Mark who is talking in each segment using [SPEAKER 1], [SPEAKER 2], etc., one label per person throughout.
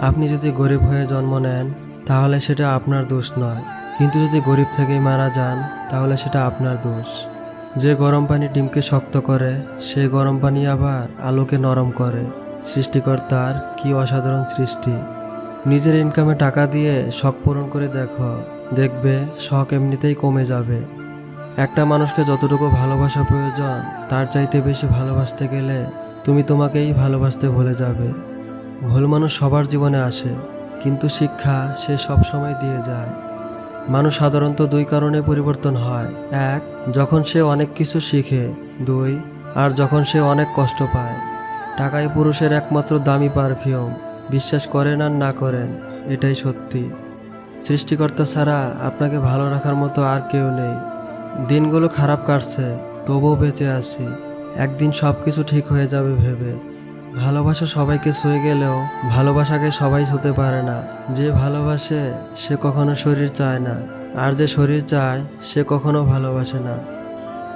[SPEAKER 1] আপনি যদি গরিব হয়ে জন্ম নেন তাহলে সেটা আপনার দোষ নয়, কিন্তু যদি গরিব থেকেই মারা যান তাহলে সেটা আপনার দোষ। যে গরম পানি ডিমকে শক্ত করে, সেই গরম পানি আবার আলোকে নরম করে। সৃষ্টিকর্তার কি অসাধারণ সৃষ্টি। নিজের ইনকামে টাকা দিয়ে শখ পূরণ করে দেখো, দেখবে শখ এমনিতেই কমে যাবে। একটা মানুষকে যতটুকু ভালোবাসা প্রয়োজন তার চাইতে বেশি ভালোবাসতে গেলে তুমি তোমাকেই ভালোবাসতে ভুলে যাবে। ভুল মানুষ সবার জীবনে আসে, কিন্তু শিক্ষা সে সব সময় দিয়ে যায়। মানুষ সাধারণত দুই কারণে পরিবর্তন হয়। এক, যখন সে অনেক কিছু শিখে। দুই, আর যখন সে অনেক কষ্ট পায়। টাকাই পুরুষের একমাত্র দামি পারফিউম। বিশ্বাস করেন আর না করেন, এটাই সত্যি। সৃষ্টিকর্তা ছাড়া আপনাকে ভালো রাখার মতো আর কেউ নেই। দিনগুলো খারাপ কাটছে, তবুও বেঁচে আছি। একদিন সব কিছু ঠিক হয়ে যাবে ভেবে। ভালোবাসা সবাইকে ছুঁয়ে গেলেও ভালোবাসাকে সবাই ছুঁতে পারে না। যে ভালোবাসে সে কখনো শরীর চায় না, আর যে শরীর চায় সে কখনো ভালোবাসে না।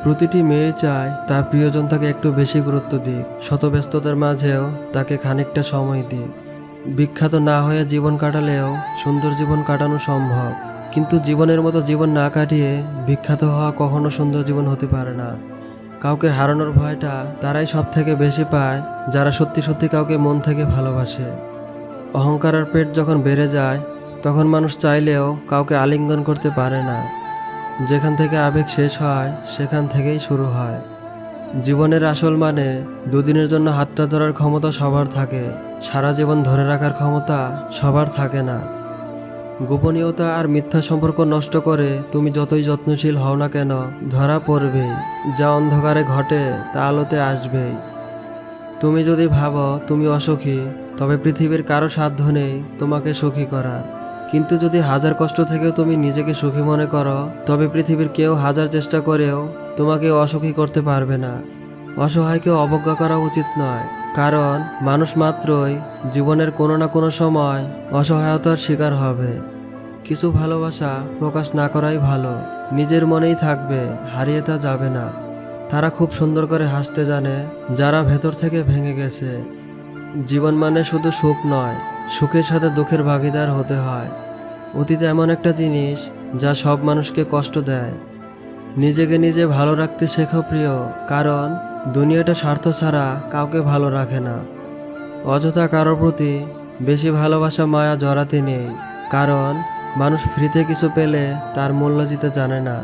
[SPEAKER 1] প্রতিটি মেয়ে চায় তার প্রিয়জন তাকে একটু বেশি গুরুত্ব দিক, শত ব্যস্ততার মাঝেও তাকে খানিকটা সময় দিক। বিখ্যাত না হয়ে জীবন কাটালেও সুন্দর জীবন কাটানো সম্ভব, কিন্তু জীবনের মতো জীবন না কাটিয়ে বিখ্যাত হওয়া কখনো সুন্দর জীবন হতে পারে না। কাউকে হারানোর ভয়টা তারাই সব থেকে বেশি পায় যারা সত্যি সত্যি কাউকে মন থেকে ভালোবাসে। অহংকার আর পেট যখন বেড়ে যায় তখন মানুষ চাইলেও কাউকে আলিঙ্গন করতে পারে না। যেখান থেকে আবেগ শেষ হয় সেখান থেকেই শুরু হয়। জীবনের আসল মানে দুদিনের জন্য হাতটা ধরার ক্ষমতা সবার থাকে, সারা জীবন ধরে রাখার ক্ষমতা সবার থাকে না। গোপনীয়তা আর মিথ্যা সম্পর্ক নষ্ট করে তুমি যতই যত্নশীল হও না কেন, ধরা পড়বেই। যা অন্ধকারে ঘটে তা আলোতে আসবেই। তুমি যদি ভাবো তুমি অসুখী, তবে পৃথিবীর কারো সাধ্য নেই তোমাকে সুখী করার। কিন্তু যদি হাজার কষ্ট থেকেও তুমি নিজেকে সুখী মনে করো, তবে পৃথিবীর কেউ হাজার চেষ্টা করেও তোমাকে অসুখী করতে পারবে না। অসহায়কে অবজ্ঞা করা উচিত নয়, কারণ মানুষ মাত্রই জীবনের কোনো না কোনো সময় অসহায়তার শিকার হবে। কিছু ভালোবাসা প্রকাশ না করাই ভালো, নিজের মনেই থাকবে, হারিয়ে তা যাবে না। তারা খুব সুন্দর করে হাসতে জানে যারা ভেতর থেকে ভেঙে গেছে। জীবন মানে শুধু সুখ নয়, সুখের সাথে দুঃখের ভাগিদার হতে হয়। অতীত এমন একটা জিনিস যা সব মানুষকে কষ্ট দেয়। নিজেকে নিজে ভালো রাখতে শেখো প্রিয়, কারণ দুনিয়াটা স্বার্থ ছাড়া কাউকে ভালো রাখে না। অযথা কারোর প্রতি বেশি ভালোবাসা মায়া জড়াতে নেই, কারণ মানুষ ফ্রিতে কিছু পেলে তার মূল্য দিতে জানে না।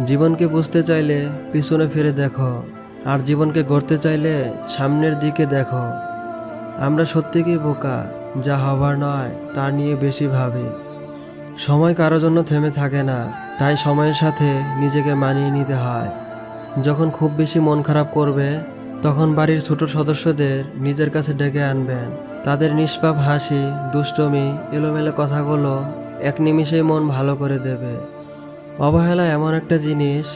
[SPEAKER 1] জীবনকে বুঝতে চাইলে পিছনে ফিরে দেখো, আর জীবনকে গড়তে চাইলে সামনের দিকে দেখো। আমরা সত্যিই বোকা, যা হবার নয় তা নিয়ে বেশি ভাবি। সময় কারোর জন্য থেমে থাকে না, তাই সময়ের সাথে নিজেকে মানিয়ে নিতে হয়। যখন খুব বেশি মন খারাপ করবে তখন বাড়ির ছোট সদস্যদের নিজের কাছে ডেকে আনবেন। তাদের নিষ্পাপ হাসি, দুষ্টমি, এলোমেলো কথাগুলো এক নিমিষেই মন ভালো করে দেবে। অবহেলা এমন একটা জিনিস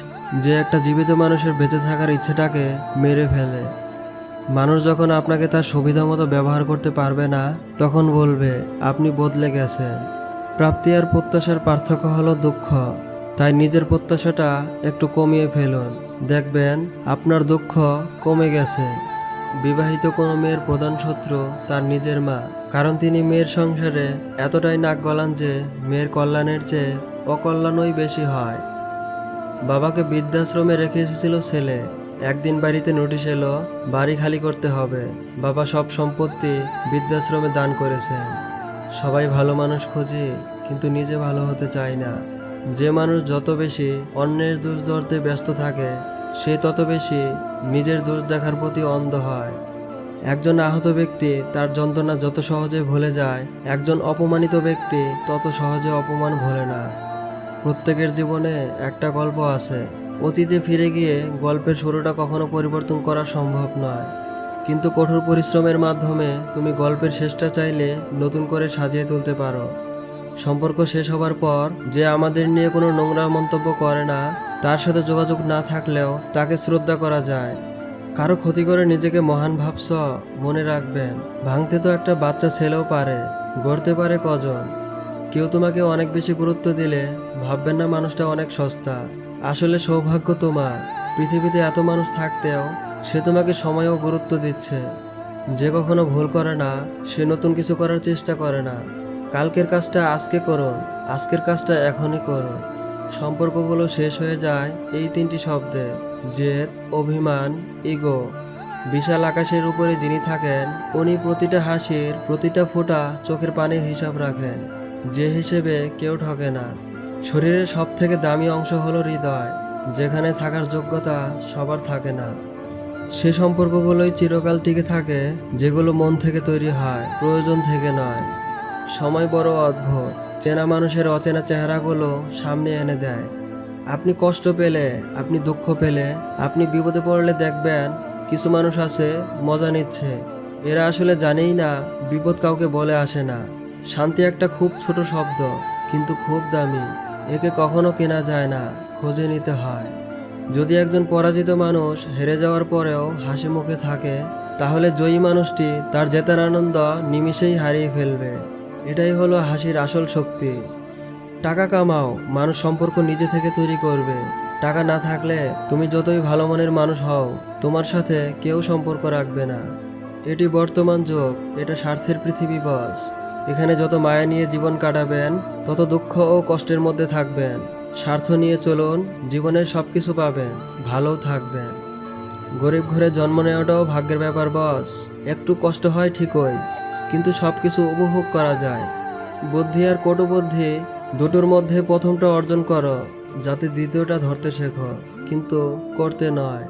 [SPEAKER 1] যে একটা জীবিত মানুষের বেঁচে থাকার ইচ্ছেটাকে মেরে ফেলে। মানুষ যখন আপনাকে তার সুবিধা মতো ব্যবহার করতে পারবে না, তখন বলবে আপনি বদলে গেছেন। প্রাপ্তি আর প্রত্যাশার পার্থক্য হলো দুঃখ, তাই নিজের প্রত্যাশাটা একটু কমিয়ে ফেলুন, দেখবেন আপনার দুঃখ কমে গেছে। বিবাহিত কোনো মেয়ের প্রধান শত্রু তার নিজের মা, কারণ তিনি মেয়ের সংসারে এতটাই নাক গলান যে মেয়ের কল্যাণের চেয়ে অকল্যাণই বেশি হয়। বাবাকে বৃদ্ধাশ্রমে রেখে এসেছিল ছেলে। একদিন বাড়িতে নোটিশ এলো বাড়ি খালি করতে হবে। বাবা সব সম্পত্তি বৃদ্ধাশ্রমে দান করেছেন। সবাই ভালো মানুষ খুঁজি, কিন্তু নিজে ভালো হতে চায় না। যে মানুষ যত বেশি অন্যের দোষ ধরতে ব্যস্ত থাকে, সে তত বেশি নিজের দোষ দেখার প্রতি অন্ধ হয়। একজন আহত ব্যক্তি তার যন্ত্রণা যত সহজে ভুলে যায়, একজন অপমানিত ব্যক্তি তত সহজে অপমান ভোলে না। প্রত্যেকের জীবনে একটা গল্প আছে। অতীতে ফিরে গিয়ে গল্পের শুরুটা কখনো পরিবর্তন করা সম্ভব নয়, কিন্তু কঠোর পরিশ্রমের মাধ্যমে তুমি গল্পের শেষটা চাইলে নতুন করে সাজিয়ে তুলতে পারো। সম্পর্ক শেষ হবার পর যে আমাদের নিয়ে কোনো নোংরা মন্তব্য করে না, তার সাথে যোগাযোগ না থাকলেও তাকে শ্রদ্ধা করা যায়। কারো ক্ষতি করে নিজেকে মহান ভাবছ, মনে রাখবেন ভাঙতে তো একটা বাচ্চা ছেলেও পারে, গড়তে পারে কজন। কেউ তোমাকে অনেক বেশি গুরুত্ব দিলে ভাববেন না মানুষটা অনেক সস্তা। আসলে সৌভাগ্য তোমার, পৃথিবীতে এত মানুষ থাকতেও সে তোমাকে সময় ও গুরুত্ব দিচ্ছে। যে কখনো ভুল করে না সে নতুন কিছু করার চেষ্টা করে না। কালকের কাজটা আজকে করুন, আজকের কাজটা এখনই করুন। সম্পর্কগুলো শেষ হয়ে যায় এই তিনটি শব্দে: জেদ, অভিমান, ইগো। বিশাল আকাশের উপরে যিনি থাকেন উনি প্রতিটা হাসির, প্রতিটা ফোঁটা চোখের পানির হিসাব রাখেন, যে হিসেবে কেউ ঠকে না। শরীরের সব থেকে দামি অংশ হলো হৃদয়, যেখানে থাকার যোগ্যতা সবার থাকে না। সে সম্পর্কগুলোই চিরকাল টিকে থাকে যেগুলো মন থেকে তৈরি হয়, প্রয়োজন থেকে নয়। সময় বড় অদ্ভুত, চেনা মানুষের অচেনা চেহারাগুলো সামনে এনে দেয়। আপনি কষ্ট পেলে, আপনি দুঃখ পেলে, আপনি বিপদে পড়লে দেখবেন কিছু মানুষ আছে মজা নিচ্ছে। এরা আসলে জানেই না বিপদ কাউকে বলে আসে না। শান্তি একটা খুব ছোট শব্দ, কিন্তু খুব দামি। একে কখনো কেনা যায় না, খুঁজে নিতে হয়। যদি একজন পরাজিত মানুষ হেরে যাওয়ার পরেও হাসি মুখে থাকে, তাহলে জয়ী মানুষটি তার জেতার আনন্দ নিমিষেই হারিয়ে ফেলবে। এটাই হলো হাসির আসল শক্তি। টাকা কামাও, মানুষ সম্পর্ক নিজে থেকে তৈরি করবে। টাকা না থাকলে তুমি যতই ভালো মনের মানুষ হও, তোমার সাথে কেউ সম্পর্ক রাখবে না। এটি বর্তমান যুগ, এটা স্বার্থের পৃথিবী বস। এখানে যত মায়া নিয়ে জীবন কাটাবেন, তত দুঃখ ও কষ্টের মধ্যে থাকবেন। স্বার্থ নিয়ে চলুন, জীবনের সব কিছু পাবেন, ভালোও থাকবেন। গরিব ঘরে জন্ম নেওয়াটাও ভাগ্যের ব্যাপার বস। একটু কষ্ট হয় ঠিকই, কিন্তু সব কিছু উপভোগ করা যায়। বুদ্ধি আর কটুবুদ্ধি দুটোর মধ্যে প্রথমটা অর্জন করো, যাতে দ্বিতীয়টা ধরতে শেখো, কিন্তু করতে নয়।